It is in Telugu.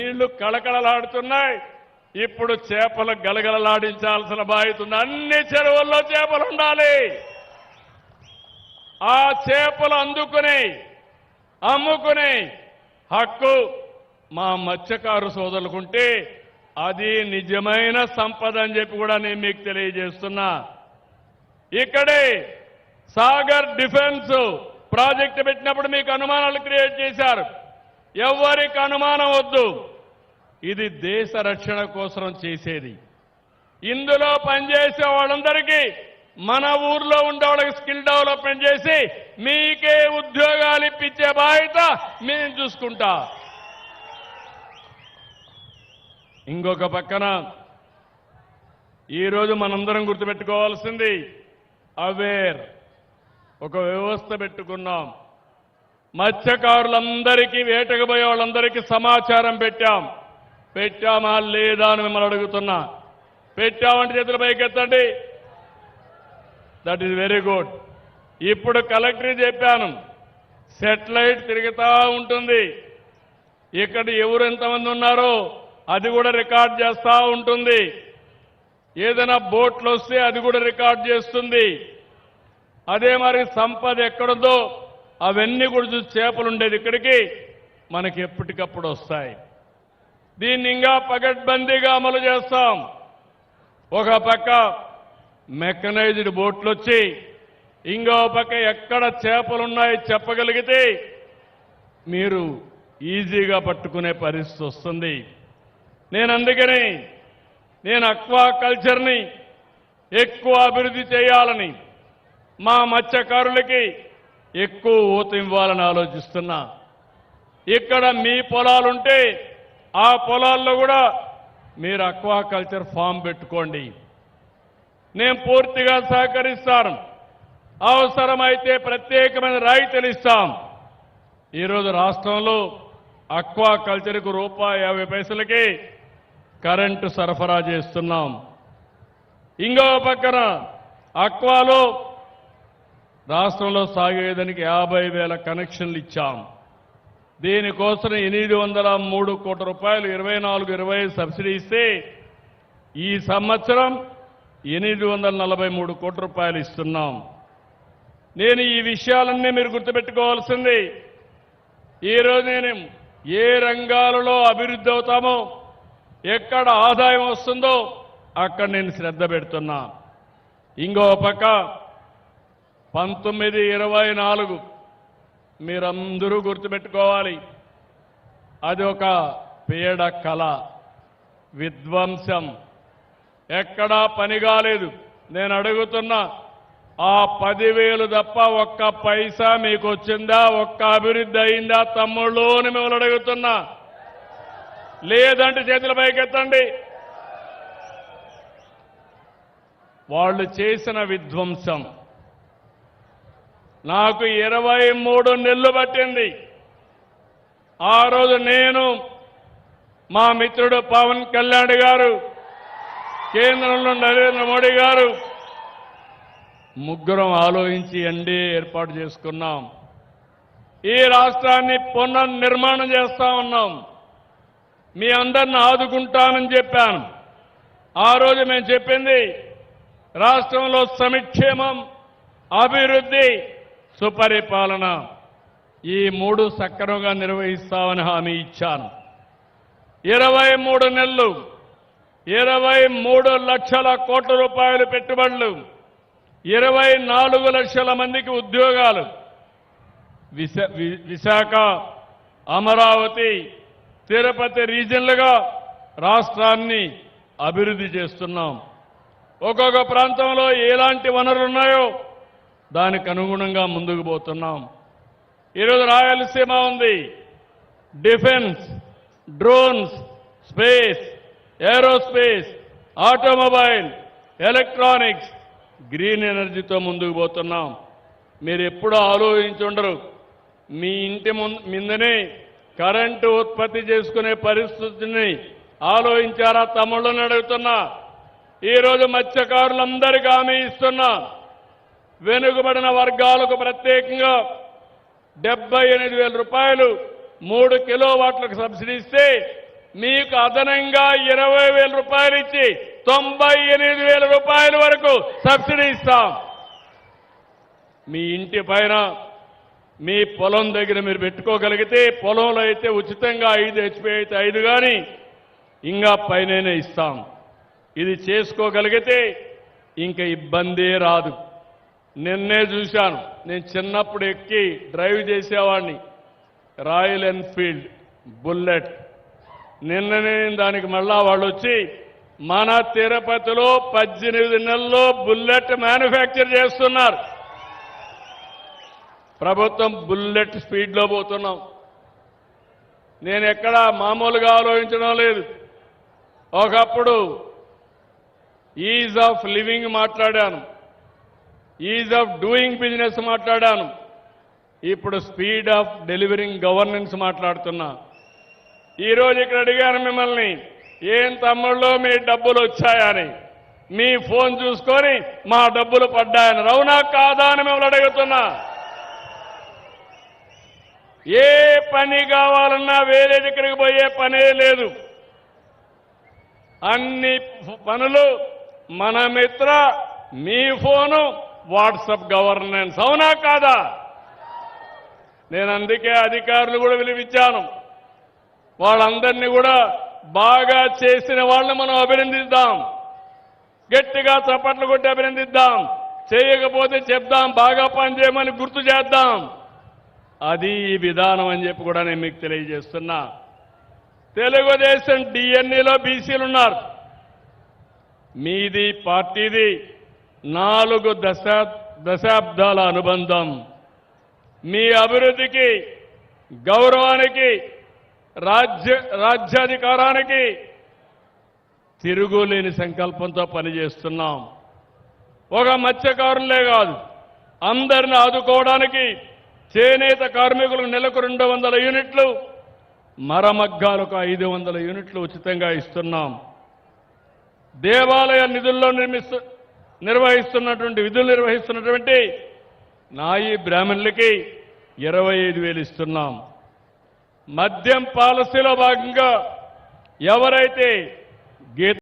నీళ్లు కళకళలాడుతున్నాయి. ఇప్పుడు చేపలు గలగలలాడించాల్సిన బాధ్యత ఉంది. అన్ని చెరువుల్లో చేపలు ఉండాలి. ఆ చేపలు అందుకుని అమ్ముకుని హక్కు మా మత్స్యకారు సోదరులకుంటే అది నిజమైన సంపద అని చెప్పి కూడా నేను మీకు తెలియజేస్తున్నా. ఇక్కడే సాగర్ డిఫెన్స్ ప్రాజెక్టు పెట్టినప్పుడు మీకు అనుమానాలు క్రియేట్ చేశారు. ఎవరికి అనుమానం వద్దు. ఇది దేశ రక్షణ కోసం చేసేది. ఇందులో పనిచేసే వాళ్ళందరికీ మన ఊర్లో ఉండే వాళ్ళకి స్కిల్ డెవలప్మెంట్ చేసి మీకే ఉద్యోగాలు ఇప్పించే బాధ్యత మేము చూసుకుంటా. ఇంకొక పక్కన ఈరోజు మనందరం గుర్తుపెట్టుకోవాల్సింది అవేర్ ఒక వ్యవస్థ పెట్టుకున్నాం. మత్స్యకారులందరికీ వేటకు పోయే వాళ్ళందరికీ సమాచారం పెట్టామా లేదా అని మిమ్మల్ని అడుగుతున్నా. పెట్టామంటే చేతులు పైకెత్తండి. That is very good. ఇప్పుడు కలెక్టర్ చెప్పాను, సెటిలైట్ తిరుగుతూ ఉంటుంది. ఇక్కడ ఎవరు ఎంతమంది ఉన్నారో అది కూడా రికార్డ్ చేస్తూ ఉంటుంది. ఏదైనా బోట్లు వస్తే అది కూడా రికార్డ్ చేస్తుంది. అదే మరి సంపద ఎక్కడుందో అవన్నీ కూడా చూసి చేపలు ఉండేది ఇక్కడికి మనకి ఎప్పటికప్పుడు వస్తాయి. దీన్ని ఇంకా పకడ్బందీగా అమలు చేస్తాం. ఒక పక్క మెకనైజ్డ్ బోట్లు వచ్చి ఇంకో పక్క ఎక్కడ చేపలున్నాయి చెప్పగలిగితే మీరు ఈజీగా పట్టుకునే పరిస్థితి వస్తుంది. అందుకని నేను అక్వా కల్చర్ని ఎక్కువ అభివృద్ధి చేయాలని, మా మత్స్యకారులకి ఎక్కువ ఊతం ఇవ్వాలని ఆలోచిస్తున్నా. ఇక్కడ మీ పొలాలుంటే ఆ పొలాల్లో కూడా మీరు అక్వా కల్చర్ ఫామ్ పెట్టుకోండి. నేను పూర్తిగా సహకరిస్తాను. అవసరమైతే ప్రత్యేకమైన రాయితీలు ఇస్తాం. ఈరోజు రాష్ట్రంలో అక్వా కల్చర్కు ₹1.50 కరెంటు సరఫరా చేస్తున్నాం. ఇంకో పక్కన అక్వాలో రాష్ట్రంలో సాగేదానికి 50,000 కనెక్షన్లు ఇచ్చాం. దీనికోసం 803 కోట్ల రూపాయలు 24-25 సబ్సిడీ ఇస్తే ఈ సంవత్సరం 843 కోట్ల రూపాయలు ఇస్తున్నాం. నేను ఈ విషయాలన్నీ మీరు గుర్తుపెట్టుకోవాల్సింది. ఈరోజు నేను ఏ రంగాలలో అభివృద్ధి అవుతామో, ఎక్కడ ఆదాయం వస్తుందో అక్కడ నేను శ్రద్ధ పెడుతున్నా. ఇంకో పక్క 1924 మీరందరూ గుర్తుపెట్టుకోవాలి. అది ఒక పీడ కళ, విధ్వంసం, ఎక్కడా పని కాలేదు. నేను అడుగుతున్నా, ఆ 10,000 తప్ప ఒక్క పైసా మీకు వచ్చిందా? ఒక్క అభివృద్ధి అయిందా తమ్ముళ్ళు అని మిమ్మల్ని అడుగుతున్నా. లేదంటే చేతుల పైకెత్తండి. వాళ్ళు చేసిన విధ్వంసం నాకు 23 నెలలు పట్టింది. ఆ రోజు నేను, మా మిత్రుడు పవన్ కళ్యాణ్ గారు, కేంద్రంలో నరేంద్ర మోడీ గారు ముగ్గురం ఆలోచించి ఎన్డీఏ ఏర్పాటు చేసుకున్నాం. ఈ రాష్ట్రాన్ని పునర్నిర్మాణం చేస్తా ఉన్నాం. మీ అందరిని ఆదుకుంటానని చెప్పాను. ఆ రోజు మేము చెప్పింది రాష్ట్రంలో సంక్షేమం, అభివృద్ధి, సుపరిపాలన ఈ 3 సక్రమంగా నిర్వహిస్తామని హామీ ఇచ్చాను. 23 నెలలు 23 లక్షల కోట్ల రూపాయలు పెట్టుబడులు, 24 లక్షల మందికి ఉద్యోగాలు, విశాఖ, అమరావతి, తిరుపతి రీజన్లుగా రాష్ట్రాన్ని అభివృద్ధి చేస్తున్నాం. ఒక్కొక్క ప్రాంతంలో ఎలాంటి వనరులు ఉన్నాయో దానికి అనుగుణంగా ముందుకు పోతున్నాం. ఈరోజు రాయలసీమ ఉంది. Defence, drones, space, aerospace, automobile, electronics, green ఎనర్జీతో ముందుకు పోతున్నాం. మీరు ఎప్పుడూ ఆలోచించుండరు. మీ ఇంటి ముందనే కరెంటు ఉత్పత్తి చేసుకునే పరిస్థితిని ఆలోచించారా తమ్ముళ్ళని అడుగుతున్నా. ఈరోజు మత్స్యకారులందరికీ హామీ ఇస్తున్నా. వెనుకబడిన వర్గాలకు ప్రత్యేకంగా 78,000 రూపాయలు 3 కిలోవాట్లకు సబ్సిడీ ఇస్తే మీకు అదనంగా 20,000 రూపాయలు ఇచ్చి 98,000 రూపాయల వరకు సబ్సిడీ ఇస్తాం. మీ ఇంటి పైన మీ పొలం దగ్గర మీరు పెట్టుకోగలిగితే పొలంలో అయితే ఉచితంగా 5 HP అయితే 5 కానీ ఇంకా పైననే ఇస్తాం. ఇది చేసుకోగలిగితే ఇంకా ఇబ్బందే రాదు. నిన్నే చూశాను, నేను చిన్నప్పుడు ఎక్కి డ్రైవ్ చేసేవాడిని రాయల్ ఎన్ఫీల్డ్ బుల్లెట్. నిన్ననే దానికి మళ్ళా వాళ్ళు వచ్చి మన తిరుపతిలో 18 నెలల్లో బుల్లెట్ మ్యానుఫ్యాక్చర్ చేస్తున్నారు. ప్రభుత్వం బుల్లెట్ స్పీడ్లో పోతున్నాం. నేను ఎక్కడా మామూలుగా ఆలోచించడం లేదు. ఒకప్పుడు ఈజ్ ఆఫ్ లివింగ్ మాట్లాడాను, ఈజ్ ఆఫ్ డూయింగ్ బిజినెస్ మాట్లాడాను, ఇప్పుడు స్పీడ్ ఆఫ్ డెలివరింగ్ గవర్నెన్స్ మాట్లాడుతున్నా. ఈరోజు ఇక్కడ అడిగాను మిమ్మల్ని, ఏం తమ్ముళ్ళు మీ డబ్బులు వచ్చాయని. మీ ఫోన్ చూసుకొని మా డబ్బులు పడ్డాయని, అవునా కాదా అని మిమ్మల్ని అడుగుతున్నా. ఏ పని కావాలన్నా వేరే దగ్గరికి పోయే పనే లేదు. అన్ని పనులు మన మిత్ర మీ ఫోను వాట్సాప్ గవర్నెన్స్, అవునా కాదా? నేను అందుకే అధికారులు కూడా పిలిపించాను. వాళ్ళందరినీ కూడా బాగా చేసిన వాళ్ళని మనం అభినందిద్దాం, గట్టిగా చప్పట్లు కొట్టి అభినందిద్దాం. చేయకపోతే చెప్దాం, బాగా పనిచేయమని గుర్తు చేద్దాం. అది ఈ విధానం అని చెప్పి కూడా నేను మీకు తెలియజేస్తున్నా. తెలుగుదేశం డిఎన్ఏలో బీసీలు ఉన్నారు. మీది పార్టీది 4 దశాబ్దాల అనుబంధం. మీ అభివృద్ధికి, గౌరవానికి, రాజ్యాధికారానికి తిరుగులేని సంకల్పంతో పనిచేస్తున్నాం. ఒక మత్స్యకారులే కాదు, అందరిని ఆదుకోవడానికి చేనేత కార్మికులకు నెలకు 200 యూనిట్లు, మరమగ్గాలకు 500 యూనిట్లు ఉచితంగా ఇస్తున్నాం. దేవాలయ నిధుల్లో నిర్వహిస్తున్నటువంటి నాయి బ్రాహ్మణులకి 25,000 ఇస్తున్నాం. మద్యం పాలసీలో భాగంగా ఎవరైతే గీత